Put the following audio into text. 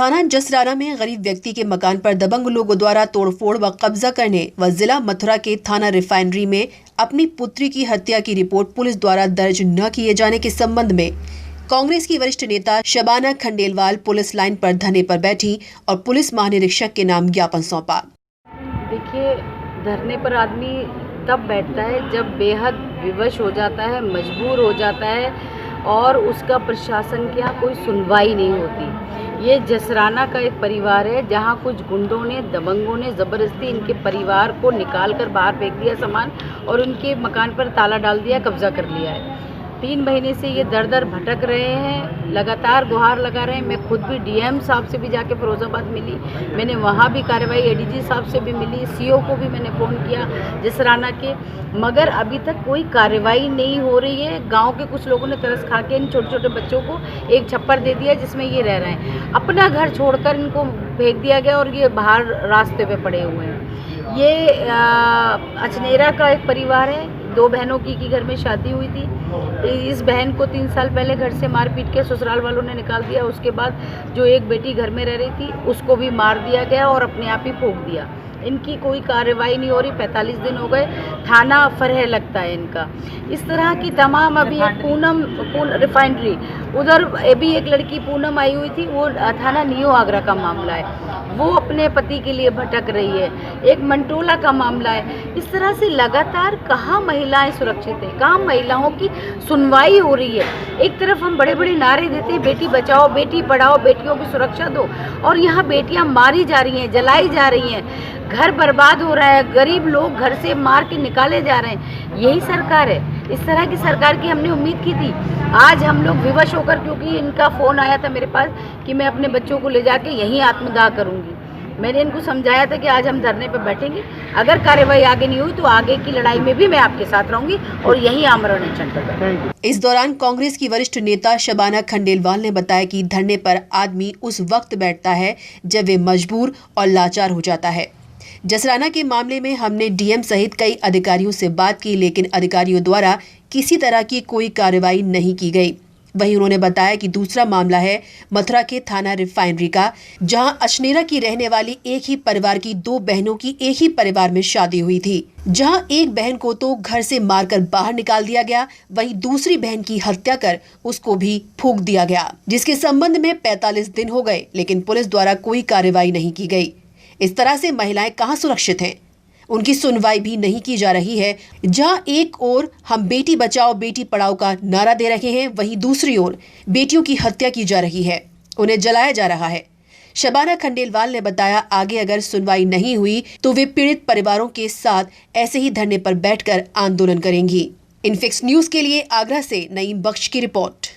थाना जसराना में गरीब व्यक्ति के मकान पर दबंग लोगों द्वारा तोड़फोड़ व कब्जा करने व जिला मथुरा के थाना रिफाइनरी में अपनी पुत्री की हत्या की रिपोर्ट पुलिस द्वारा दर्ज न किए जाने के संबंध में कांग्रेस की वरिष्ठ नेता शबाना खंडेलवाल पुलिस लाइन पर धरने पर बैठी और पुलिस महानिरीक्षक के नाम ज्ञापन सौंपा। देखिए, धरने पर आदमी तब बैठता है जब बेहद विवश हो जाता है, मजबूर हो जाता है और उसका प्रशासन के यहाँ कोई सुनवाई नहीं होती। ये जसराना का एक परिवार है जहाँ कुछ गुंडों ने, दबंगों ने ज़बरदस्ती इनके परिवार को निकाल कर बाहर फेंक दिया सामान और उनके मकान पर ताला डाल दिया, कब्जा कर लिया है। 3 महीने से ये दर दर भटक रहे हैं, लगातार गुहार लगा रहे हैं। मैं खुद भी डीएम साहब से भी जाके फिरोजाबाद मिली, मैंने वहाँ भी कार्रवाई एडीजी साहब से भी मिली, सीओ को भी मैंने फ़ोन किया जसराना के, मगर अभी तक कोई कार्रवाई नहीं हो रही है। गांव के कुछ लोगों ने तरस खा के इन छोटे छोटे बच्चों को एक छप्पर दे दिया जिसमें ये रह रहे हैं। अपना घर छोड़कर इनको फेंक दिया गया और ये बाहर रास्ते पे पड़े हुए हैं। ये अचनेरा का एक परिवार है, 2 बहनों की घर में शादी हुई थी। इस बहन को 3 साल पहले घर से मार पीट के ससुराल वालों ने निकाल दिया। उसके बाद जो एक बेटी घर में रह रही थी उसको भी मार दिया गया और अपने आप ही फूंक दिया। इनकी कोई कार्रवाई नहीं हो रही, 45 दिन हो गए, थाना फरह लगता है इनका। इस तरह की तमाम, अभी पूनम रिफाइनरी, उधर अभी एक लड़की पूनम आई हुई थी, वो थाना न्यू आगरा का मामला है, वो अपने पति के लिए भटक रही है। एक मंटोला का मामला है। इस तरह से लगातार कहाँ महिलाएं सुरक्षित हैं, कहाँ महिलाओं की सुनवाई हो रही है। एक तरफ हम बड़े बड़े नारे देते हैं, बेटी बचाओ, बेटी पढ़ाओ, बेटियों की सुरक्षा दो, और यहाँ बेटियाँ मारी जा रही हैं, जलाई जा रही हैं, घर बर्बाद हो रहा है, गरीब लोग घर से मार के निकाले जा रहे हैं। यही सरकार है। इस तरह की सरकार की हमने उम्मीद की थी। आज हम लोग विवश होकर, क्योंकि इनका फ़ोन आया था मेरे पास कि मैं अपने बच्चों को ले जाके यहीं आत्मदाह करूंगी। मैंने इनको समझाया था कि आज हम धरने पर बैठेंगे, अगर कार्रवाई आगे नहीं हुई तो आगे की लड़ाई में भी मैं आपके साथ रहूंगी और यहीं आमरण अनशन पर बैठूंगी। इस दौरान कांग्रेस की वरिष्ठ नेता शबाना खंडेलवाल ने बताया कि धरने पर आदमी उस वक्त बैठता है जब वे मजबूर और लाचार हो जाता है। जसराना के मामले में हमने डीएम सहित कई अधिकारियों से बात की, लेकिन अधिकारियों द्वारा किसी तरह की कोई कार्रवाई नहीं की गई। वहीं उन्होंने बताया कि दूसरा मामला है मथुरा के थाना रिफाइनरी का, जहां अचनेरा की रहने वाली एक ही परिवार की 2 बहनों की एक ही परिवार में शादी हुई थी, जहां एक बहन को तो घर से मारकर बाहर निकाल दिया गया, वहीं दूसरी बहन की हत्या कर उसको भी फूंक दिया गया, जिसके संबंध में 45 दिन हो गए, लेकिन पुलिस द्वारा कोई कार्रवाई नहीं की गई। इस तरह से महिलाएं कहां सुरक्षित हैं, उनकी सुनवाई भी नहीं की जा रही है। जहां एक ओर हम बेटी बचाओ बेटी पढ़ाओ का नारा दे रहे हैं, वहीं दूसरी ओर बेटियों की हत्या की जा रही है, उन्हें जलाया जा रहा है। शबाना खंडेलवाल ने बताया, आगे अगर सुनवाई नहीं हुई तो वे पीड़ित परिवारों के साथ ऐसे ही धरने पर बैठकर आंदोलन करेंगी। इनफिक्स न्यूज के लिए आगरा से नईम बख्श की रिपोर्ट।